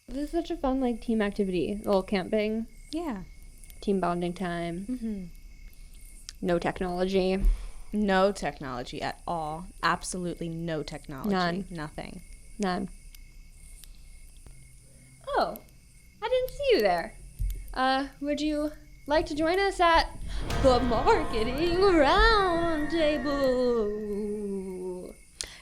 This is such a fun, like, team activity. A little camping. Yeah. Team bonding time. Mm-hmm. No technology. No technology at all. Absolutely no technology. None. Nothing. None. Oh, I didn't see you there. Would you like to join us at the Marketing Roundtable?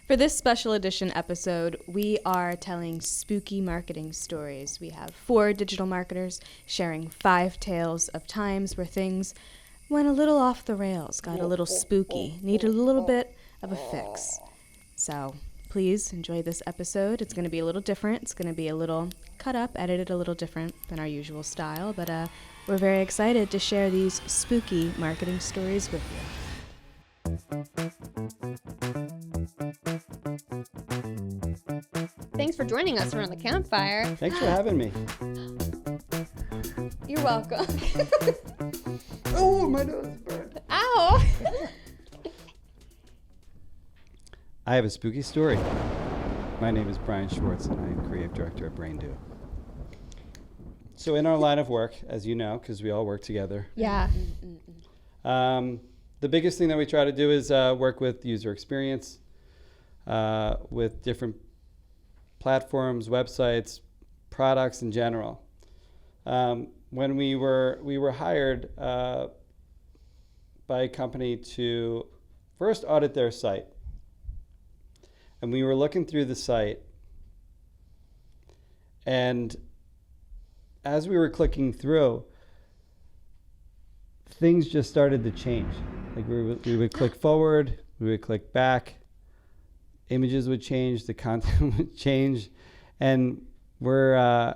For this special edition episode, we are telling spooky marketing stories. We have 4 digital marketers sharing 5 tales of times where things went a little off the rails, got a little spooky, needed a little bit of a fix. So please enjoy this episode. It's going to be a little different. It's going to be a little cut up, edited a little different than our usual style, but we're very excited to share these spooky marketing stories with you. Thanks for joining us around the campfire. Thanks for having me. You're welcome. Oh, my nose burned. Ow! I have a spooky story. My name is Brian Schwartz, and I am creative director at BrainDo. So in our line of work, as you know, because we all work together, Yeah. the biggest thing that we try to do is work with user experience, with different platforms, websites, products in general. When we were hired by a company to first audit their site, and we were looking through the site, and as we were clicking through, things just started to change. Like we would click forward, we would click back, images would change, the content would change, and we're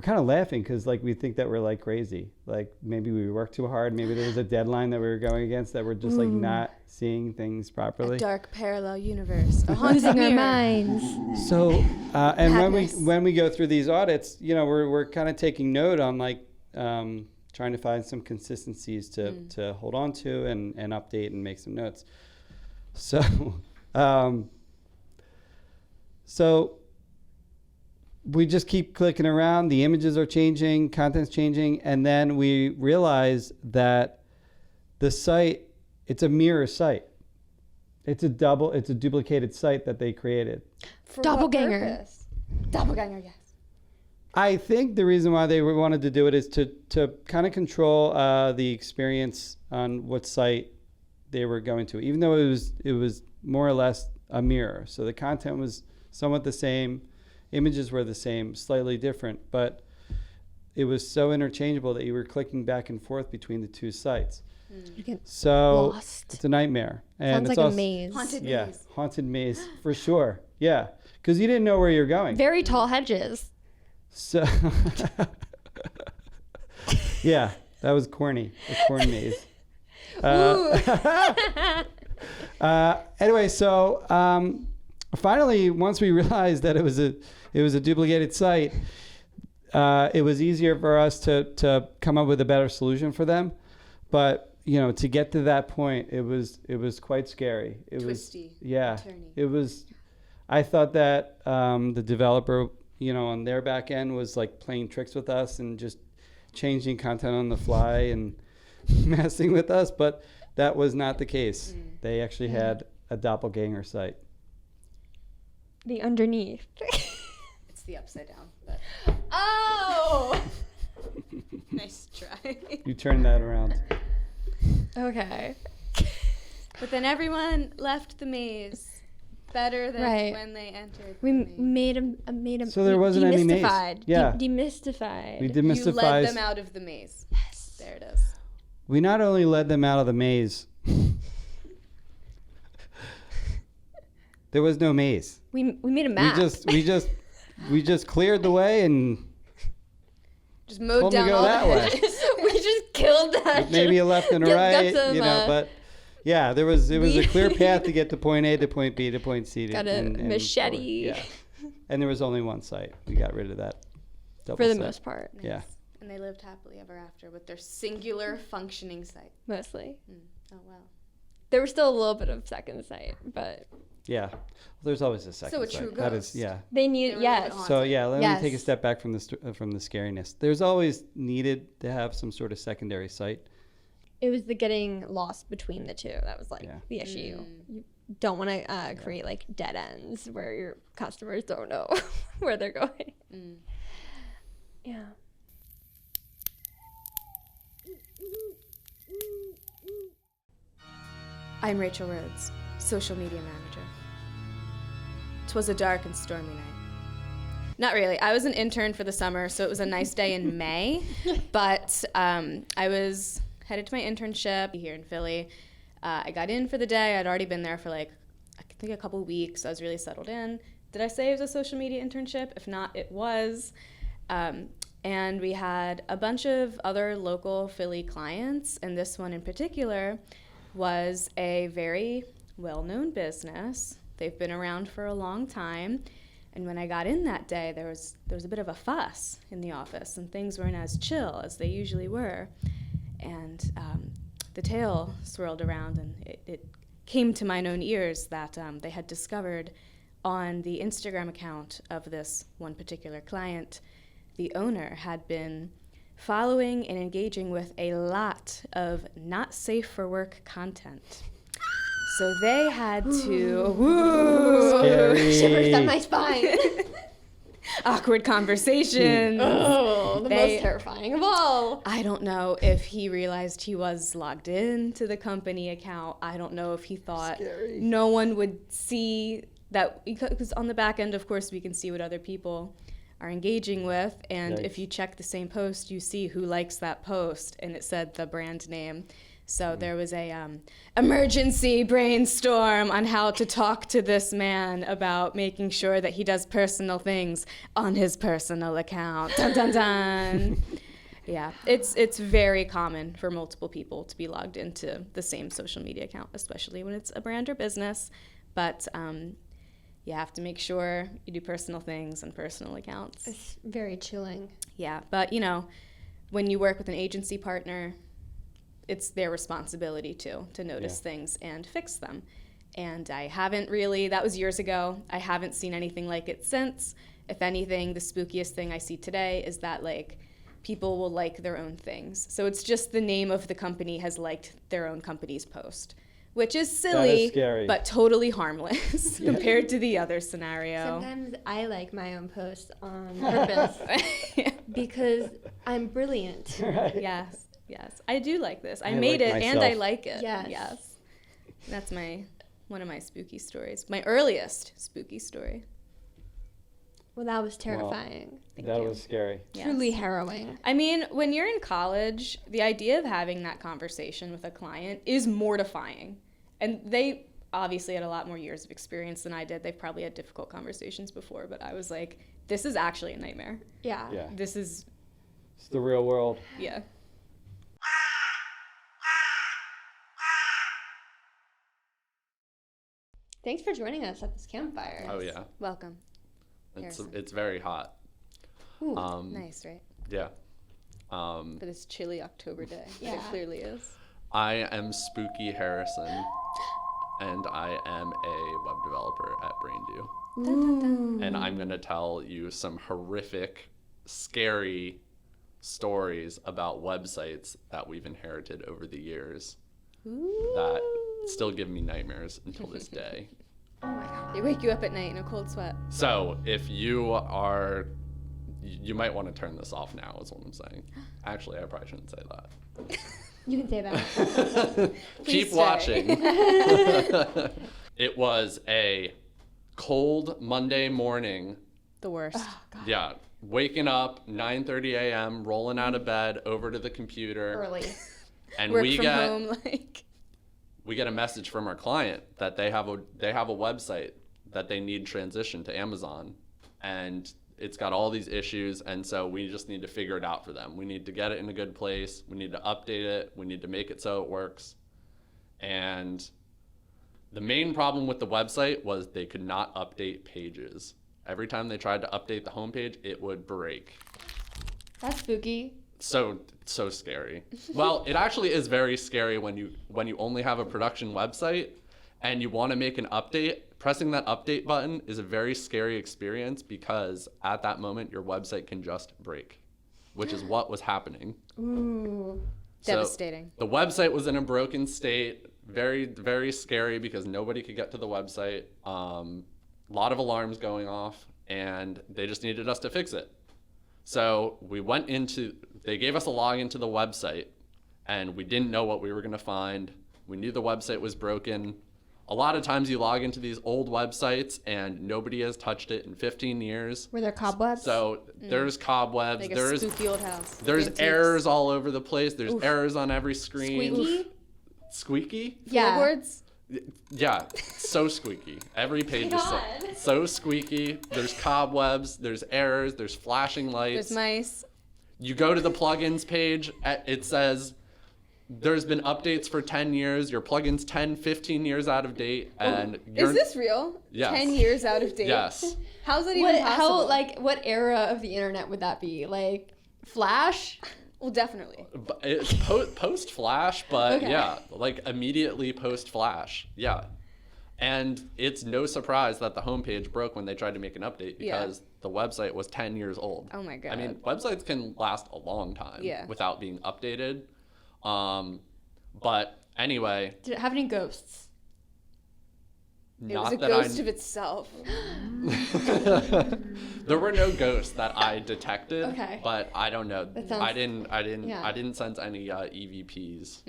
kind of laughing because like we think that we're like crazy. Like maybe we worked too hard, maybe there was a deadline that we were going against that we're just like not seeing things properly. A dark parallel universe. Losing our minds. So, and Madness. when we go through these audits, you know, we're kind of taking note on like trying to find some consistencies to hold on to and update and make some notes. So, so we just keep clicking around. The images are changing, content's changing, and then we realize that the site, it's a mirror site. It's a duplicated site that they created. For Doppelgänger. what purpose? Doppelgänger, yes. I think the reason why they wanted to do it is to kind of control the experience on what site they were going to, even though it was more or less a mirror. So the content was somewhat the same, images were the same, slightly different, but it was so interchangeable that you were clicking back and forth between the two sites. You get So lost. it's a nightmare. And Sounds it's like also, a maze. Haunted yeah, maze. haunted maze for sure. Yeah, because you didn't know where you're going. Very tall hedges. So, yeah, that was corny. A corn maze. Anyway, so finally, once we realized that it was a duplicated site, it was easier for us to come up with a better solution for them. But you know, to get to that point, it was quite scary. It Twisty. was yeah. Turny. It was. I thought that the developer, you know, on their back end was like playing tricks with us and just changing content on the fly and messing with us, but that was not the case. They actually had a doppelganger site. The underneath. It's the upside down. But Oh! nice try. You turn that around. Okay. But then everyone left the maze better than Right. when they entered. We the maze. made him. So there wasn't any maze. Demystified. Yeah. Demystified. We You demystified. led them out of the maze. Yes. There it is. We not only led them out of the maze. There was no maze. We made a map. We just cleared the way and Just mowed told them down to go all that the way. hedges. we just killed that. Maybe a left and a Got right, some, you know, but yeah, it was a clear path to get to point A to point B to point C. Got a machete. forward. Yeah, and there was only one site. We got rid of that. Double For the site. most part. Nice. Yeah. And they lived happily ever after with their singular functioning site. Mostly. Oh, wow. There was still a little bit of second sight, but Yeah. There's always a second So a sight. true That is, ghost. yeah. they need, They were yes. haunted. So yeah, let me take a Yes. step back from the scariness. There's always needed to have some sort of secondary sight. It was the getting lost between the two that was like Yeah. the issue. You don't want to create like dead ends where your customers don't know where they're going. Yeah. I'm Rachel Rhodes, social media manager. 'Twas a dark and stormy night. Not really. I was an intern for the summer, so it was a nice day in May. But I was headed to my internship here in Philly. I got in for the day. I'd already been there for like, I think a couple weeks. I was really settled in. Did I say it was a social media internship? If not, it was. And we had a bunch of other local Philly clients, and this one in particular was a very well-known business. They've been around for a long time. And when I got in that day, there was a bit of a fuss in the office, and things weren't as chill as they usually were. And the tale swirled around, and it came to mine own ears that they had discovered on the Instagram account of this one particular client, the owner had been following and engaging with a lot of not safe for work content. So they had to Scary. Shivers down my spine. awkward conversations. Oh, the They- most terrifying of all. I don't know if he realized he was logged in to the company account. I don't know if he thought Scary. no one would see that, because on the back end, of course, we can see what other people are engaging with. And if Yikes. you check the same post, you see who likes that post, and it said the brand name. So there was a emergency brainstorm on how to talk to this man about making sure that he does personal things on his personal account. Dun dun dun. Yeah, it's very common for multiple people to be logged into the same social media account, especially when it's a brand or business. But you have to make sure you do personal things on personal accounts. It's very chilling. Yeah, but you know, when you work with an agency partner, it's their responsibility to notice things and fix them. And I haven't really, that was years ago, I haven't seen anything like it since. If anything, the spookiest thing I see today is that like people will like their own things. So it's just the name of the company has liked their own company's post, which is silly, scary. but totally harmless compared to the other scenario. Sometimes I like my own posts on purpose because I'm brilliant. Right. Yes, yes. I do like this. I I made like it and I myself. like it. Yes. Yes. That's one of my spooky stories. My earliest spooky story. Well, that was terrifying. Thank That you. was scary. Yes. Truly harrowing. I mean, when you're in college, the idea of having that conversation with a client is mortifying. And they obviously had a lot more years of experience than I did. They've probably had difficult conversations before, but I was like, this is actually a nightmare. Yeah. Yeah. This is, It's the real world. yeah. Thanks for joining us at this campfire. Oh yeah, Welcome. it's Harrison. very hot. Ooh, Um, nice, right? Yeah. For this chilly October day. Yeah. It clearly is. I am Spooky Harrison, and I am a web developer at BrainDo. And I'm gonna tell you some horrific, scary stories about websites that we've inherited over the years that still give me nightmares until this day. They wake you up at night in a cold sweat. So if you are, you might want to turn this off now, is what I'm saying. Actually, I probably shouldn't say that. You can say that. Keep stay. watching. It was a cold Monday morning. The worst. Yeah, waking up 9:30 a.m., rolling out of bed, over to the computer, Early. and Work we from get home, like. we get a message from our client that they have a website that they need transitioned to Amazon, and it's got all these issues, and so we just need to figure it out for them. We need to get it in a good place. We need to update it. We need to make it so it works. And the main problem with the website was they could not update pages. Every time they tried to update the homepage, it would break. That's spooky. so scary. Well, it actually is very scary when you only have a production website and you want to make an update. Pressing that update button is a very scary experience because at that moment your website can just break, which is what was happening. Ooh. So Devastating. the website was in a broken state. Very, very scary because nobody could get to the website. A lot of alarms going off, and they just needed us to fix it. So they gave us a login to the website, and we didn't know what we were going to find. We knew the website was broken. A lot of times you log into these old websites and nobody has touched it in 15 years. Were there cobwebs? So there's cobwebs. Like a there's spooky old house. There's Antiques. errors all over the place. There's errors on every screen. Squeaky? Squeaky? Yeah. Floorboards? Yeah, so squeaky. Every page is God. so squeaky. There's cobwebs, there's errors, there's flashing lights. There's mice. You go to the plugins page, it says there's been updates for 10 years. Your plugin's 10, 15 years out of date. And Is this real? Yes. 10 years out of date? Yes. How's that even possible? What era of the internet would that be? Like Flash? Well, definitely. But it's post Flash, but Okay. yeah, like immediately post Flash. Yeah. And it's no surprise that the homepage broke when they tried to make an update because the website was 10 years old. Oh my God. I mean, websites can last a long time without being updated. But anyway, Did it have any ghosts? It was not a that ghost of itself. there were no ghosts that I detected, Okay. but I don't know. That sounds- I yeah. didn't sense any EVPs.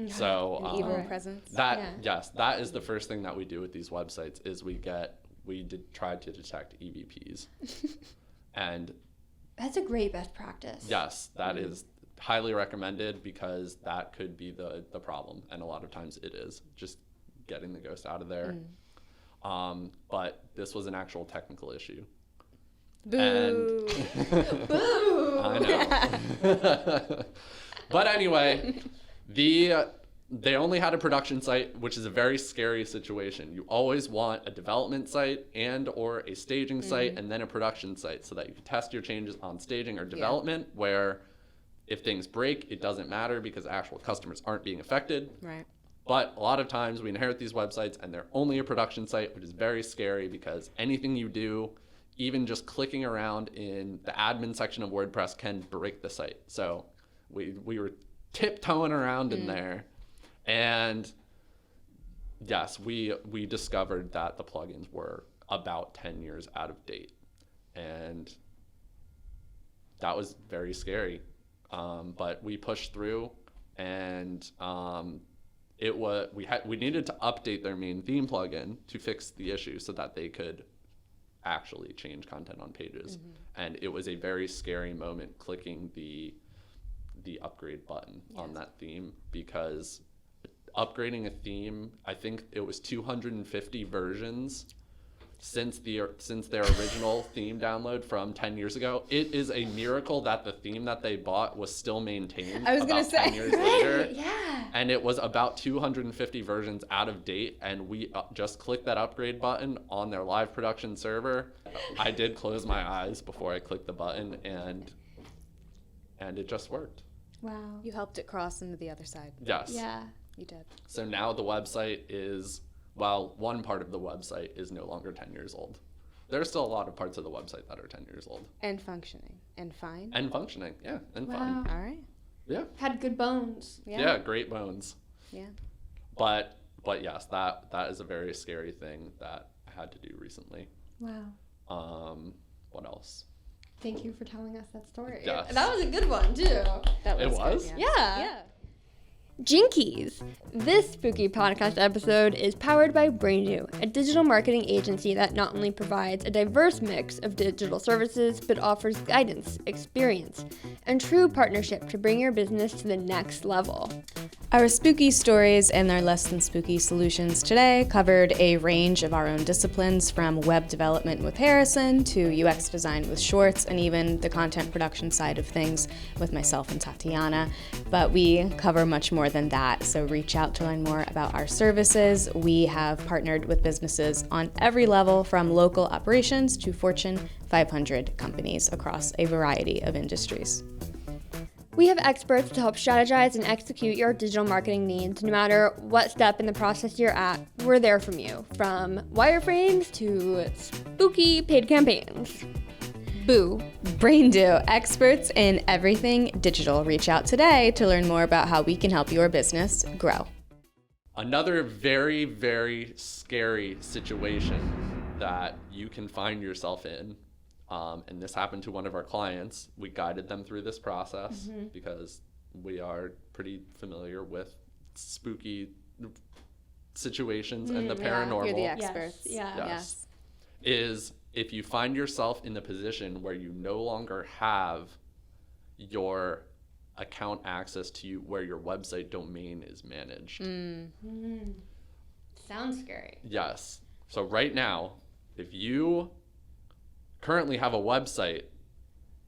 So Evil Alright. presence. Yes, that is the first thing that we do with these websites is we did try to detect EVPs. And That's a great best practice. yes, that is highly recommended because that could be the problem, and a lot of times it is just getting the ghost out of there. But this was an actual technical issue. Boo. And I know. But anyway, they only had a production site, which is a very scary situation. You always want a development site and or a staging site and then a production site so that you can test your changes on staging or development where if things break, it doesn't matter because actual customers aren't being affected. Right. But a lot of times we inherit these websites and they're only a production site, which is very scary because anything you do, even just clicking around in the admin section of WordPress can break the site. So we were tiptoeing around in there. And yes, we discovered that the plugins were about 10 years out of date. And that was very scary. But we pushed through and we needed to update their main theme plugin to fix the issue so that they could actually change content on pages. And it was a very scary moment clicking the upgrade button on that theme because upgrading a theme, I think it was 250 versions since their original theme download from 10 years ago. It is a miracle that the theme that they bought was still maintained I was gonna about say. 10 years later. Yeah. And it was about 250 versions out of date, and we just clicked that upgrade button on their live production server. I did close my eyes before I clicked the button, and it just worked. Wow. You helped it cross into the other side. Yes. Yeah. You did. So now the website is, well, one part of the website is no longer 10 years old. There are still a lot of parts of the website that are 10 years old. And functioning. And fine. And functioning, yeah, and Wow. fine. All right. Yeah. Had good bones. Yeah, great bones. Yeah. But yes, that is a very scary thing that I had to do recently. Wow. What else? Thank you for telling us that story. Yes. That was a good one, too. That It was good, was? Yeah. Jinkies! This spooky podcast episode is powered by BrainDo, a digital marketing agency that not only provides a diverse mix of digital services, but offers guidance, experience, and true partnership to bring your business to the next level. Our spooky stories and their less than spooky solutions today covered a range of our own disciplines from web development with Harrison to UX design with Schwartz and even the content production side of things with myself and Tatiana. But we cover much more than that, so reach out to learn more about our services. We have partnered with businesses on every level from local operations to Fortune 500 companies across a variety of industries. We have experts to help strategize and execute your digital marketing needs. No matter what step in the process you're at, we're there from you, from wireframes to spooky paid campaigns. Boo. BrainDo, experts in everything digital. Reach out today to learn more about how we can help your business grow. Another very, very scary situation that you can find yourself in, and this happened to one of our clients. We guided them through this process because we are pretty familiar with spooky situations and the paranormal. You're the experts. Yes. Is if you find yourself in the position where you no longer have your account access to you, where your website domain is managed. Sounds scary. Yes. So right now, if you currently have a website,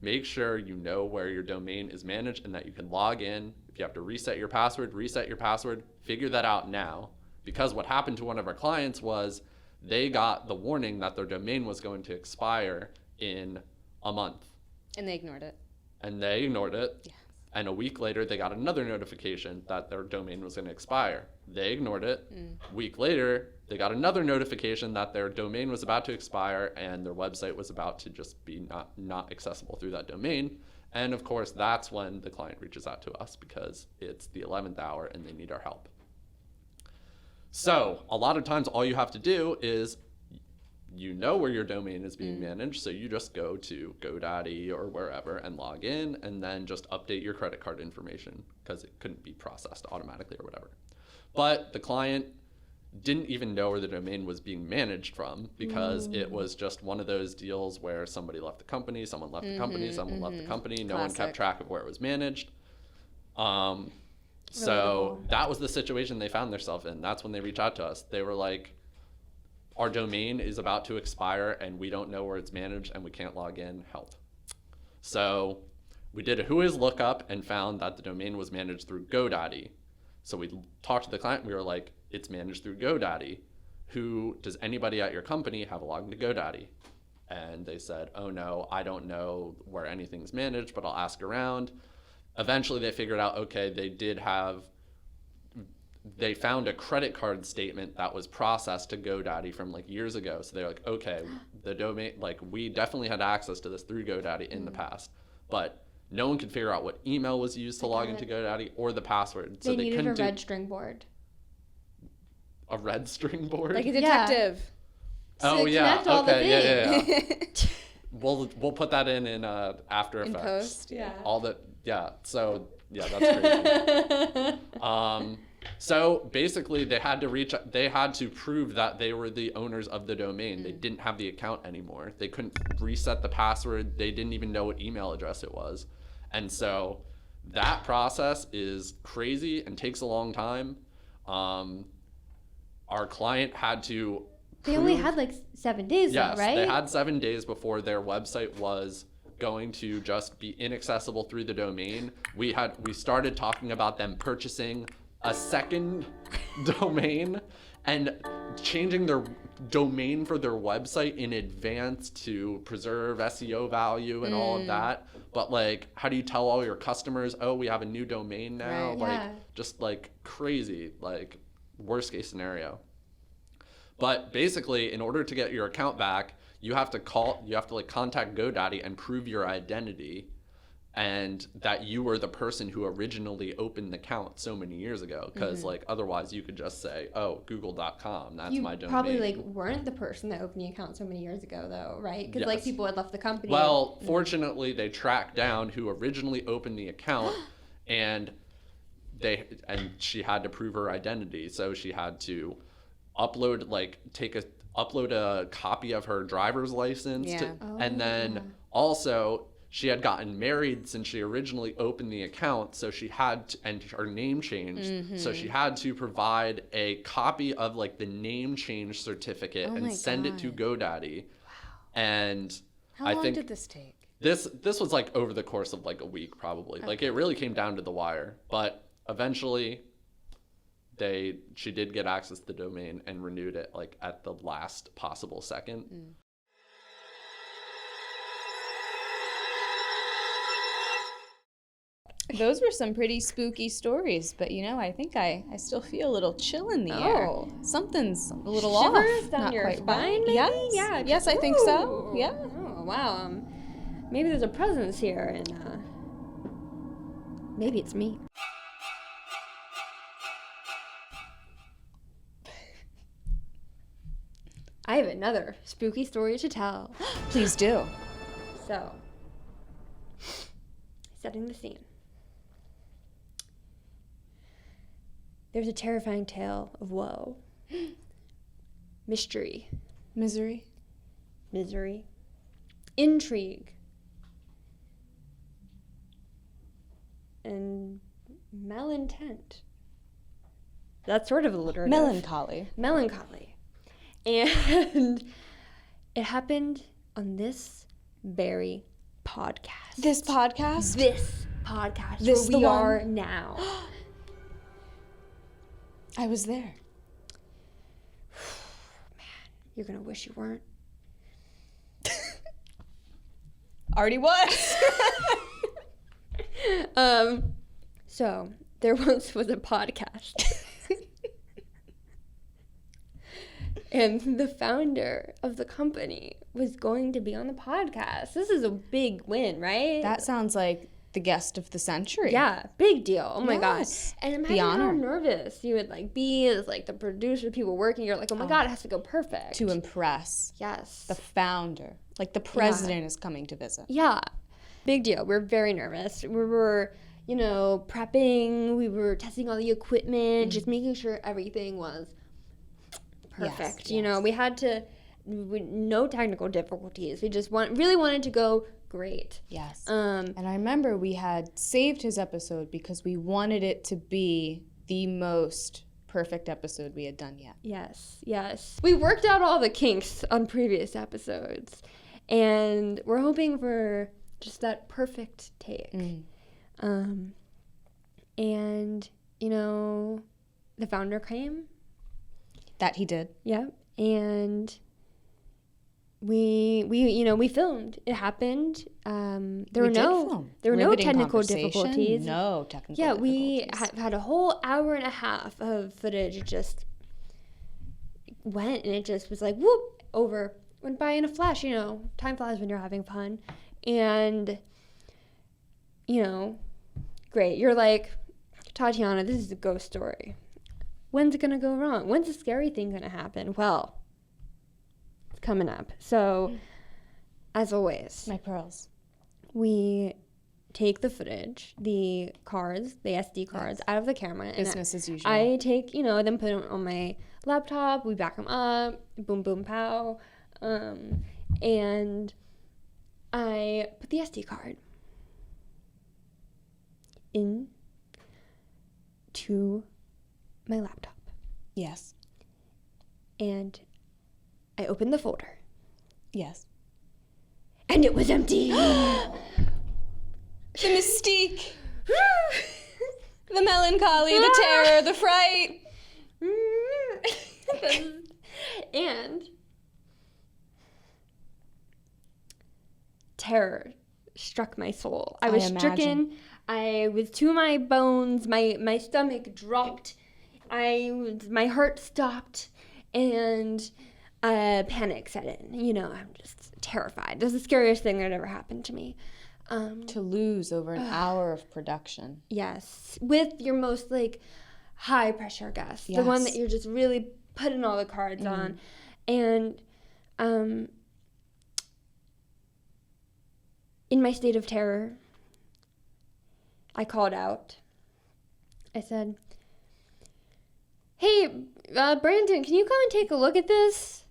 make sure you know where your domain is managed and that you can log in. If you have to reset your password, figure that out now. Because what happened to one of our clients was they got the warning that their domain was going to expire in a month. And they ignored it. Yeah. And a week later, they got another notification that their domain was going to expire. They ignored it. A week later, they got another notification that their domain was about to expire and their website was about to just be not accessible through that domain. And of course, that's when the client reaches out to us because it's the 11th hour and they need our help. So a lot of times, all you have to do is you know where your domain is being managed, so you just go to GoDaddy or wherever and log in and then just update your credit card information because it couldn't be processed automatically or whatever. But the client didn't even know where the domain was being managed from because it was just one of those deals where somebody left the company, someone left the company, someone left the company, no one kept track of where it was managed. So that was the situation they found themselves in. That's when they reached out to us. They were like, our domain is about to expire and we don't know where it's managed and we can't log in, help. So we did a whois lookup and found that the domain was managed through GoDaddy. So we talked to the client, we were like, it's managed through GoDaddy. Does anybody at your company have a login to GoDaddy? And they said, oh no, I don't know where anything's managed, but I'll ask around. Eventually they figured out, okay, they found a credit card statement that was processed to GoDaddy from like years ago. So they're like, okay, the domain, like we definitely had access to this through GoDaddy in the past, but no one could figure out what email was used to log into GoDaddy or the password. So They needed a red string board. A red string board? Like a detective. Oh to yeah, connect all the okay, yeah. things. We'll put that in After Effects. In post, yeah. All that, yeah. So yeah, that's crazy. So basically, they had to prove that they were the owners of the domain. They didn't have the account anymore. They couldn't reset the password. They didn't even know what email address it was, and so that process is crazy and takes a long time. Our client had to. They only had like 7 days, yes, though, right? They had 7 days before their website was going to just be inaccessible through the domain. We started talking about them purchasing a second domain and changing their domain for their website in advance to preserve SEO value and all of that. But like, how do you tell all your customers, oh, we have a new domain now? Right. Like, just like crazy, like worst case scenario. But basically, in order to get your account back, you have to contact GoDaddy and prove your identity and that you were the person who originally opened the account so many years ago. Because like otherwise you could just say, oh, google.com, that's my domain. You probably like weren't the person that opened the account so many years ago though, right? Because like people had left the company. Well, fortunately they tracked down who originally opened the account and she had to prove her identity. So she had to upload a copy of her driver's license and then also she had gotten married since she originally opened the account, so she had and her name changed, so she had to provide a copy of like the name change certificate and send it to GoDaddy. And How long did this take? This was like over the course of like a week probably. Like it really came down to the wire, but eventually she did get access to the domain and renewed it like at the last possible second. Those were some pretty spooky stories, but I think I still feel a little chill in the air. Oh. Something's a little Shivers off. down Not your quite spine, right. maybe? Yes. Yeah. Yes, I think so. Ooh. Yeah. Oh, wow. Maybe there's a presence here, and maybe it's me. I have another spooky story to tell. Please do. So, setting the scene. There's a terrifying tale of woe, mystery, Misery. misery, intrigue, and malintent. That's sort of alliterative. Melancholy. Melancholy. And it happened on this very podcast. This podcast? This podcast. This where we the one? are now. I was there. You're going to wish you weren't. Already was. So, there once was a podcast. And the founder of the company was going to be on the podcast. This is a big win, right? That sounds like the guest of the century. Yeah, big deal. Oh my Yes. gosh. And The imagine how honor. nervous you would be as the producer, people working. You're like, oh my God, it has to go perfect. To impress Yes. the founder. Like the president is coming to visit. Yeah. Big deal. We're very nervous. We were, prepping. We were testing all the equipment, just making sure everything was perfect. Yes. We had to, no technical difficulties. We just really wanted to go great. Yes. Um, And I remember we had saved his episode because we wanted it to be the most perfect episode we had done yet. Yes. We worked out all the kinks on previous episodes, and we're hoping for just that perfect take. And, the founder came. That he did. Yeah. And we filmed. It happened. There were no Riveting technical conversation, difficulties. No technical Yeah, difficulties. we had a whole hour and a half of footage. It just went, and it just was whoop, over. Went by in a flash, Time flies when you're having fun. And, great. You're like, Tatiana, this is a ghost story. When's it going to go wrong? When's the scary thing going to happen? Well, it's coming up. So, as always, My pearls. we take the footage, the cards, the SD cards out of the camera. Business as usual. I take, them put them on my laptop. We back them up. Boom, boom, pow. And I put the SD card into my laptop. Yes. And I opened the folder. Yes. And it was empty. The mystique. The melancholy, the terror, the fright. And terror struck my soul. I was stricken. I was to my bones. My stomach dropped. My heart stopped, and panic set in. I'm just terrified. This is the scariest thing that ever happened to me. To lose over an hour of production. Yes, with your most high pressure guest, the one that you're just really putting all the cards on, and in my state of terror, I called out. I said, "Hey, Brandon, can you come and take a look at this?"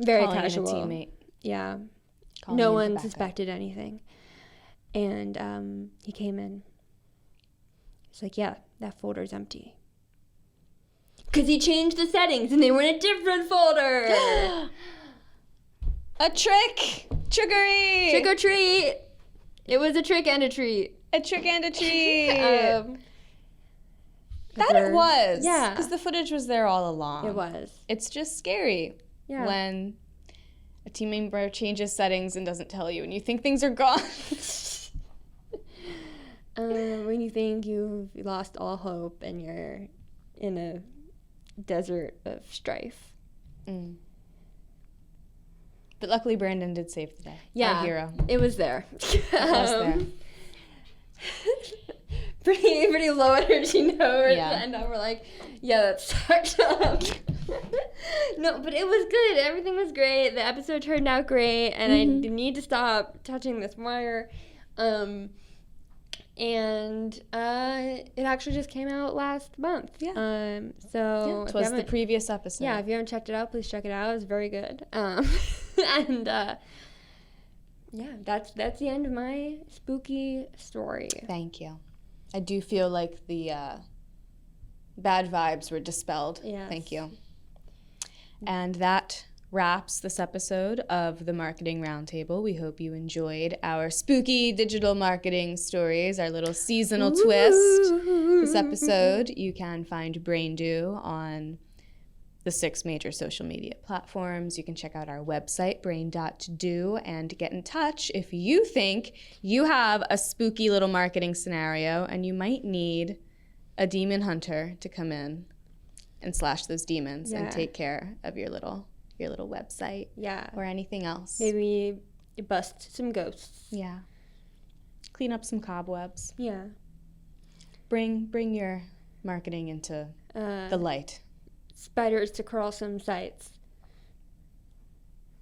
Very Calling casual. in a teammate. Yeah. Calling No in for one backup. suspected anything. And he came in. He's like, "Yeah, that folder's empty." Because he changed the settings and they were in a different folder. A trick! Trickery! Trick or treat. It was a trick and a treat. A trick and a treat! That We're- it was. Yeah. Because the footage was there all along. It was. It's just scary when a team member changes settings and doesn't tell you and you think things are gone. When you think you've lost all hope and you're in a desert of strife. Mm. But luckily, Brandon did save the day. Yeah, Our hero. it was there. It was there. Pretty low energy note. Yeah. And now we're like, yeah, that sucked. No, but it was good. Everything was great. The episode turned out great, and I need to stop touching this wire. And it actually just came out last month. Yeah. So it was the previous episode. Yeah, if you haven't checked it out, please check it out. It was very good. And yeah, that's the end of my spooky story. Thank you. I do feel like the bad vibes were dispelled. Yes. Thank you. And that wraps this episode of the Marketing Roundtable. We hope you enjoyed our spooky digital marketing stories, our little seasonal twist. This episode, you can find BrainDo on the 6 major social media platforms. You can check out our website, brain.do, and get in touch if you think you have a spooky little marketing scenario and you might need a demon hunter to come in and slash those demons and take care of your little website. Yeah. Or anything else. Maybe bust some ghosts. Yeah. Clean up some cobwebs. Yeah. Bring your marketing into the light. Spiders to crawl some sites.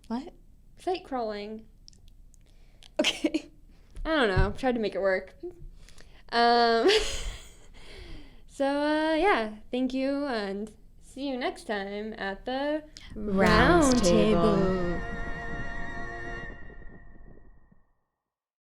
What? Site crawling. Okay. I don't know. Tried to make it work. Yeah, thank you, and see you next time at the Roundtable. Roundtable.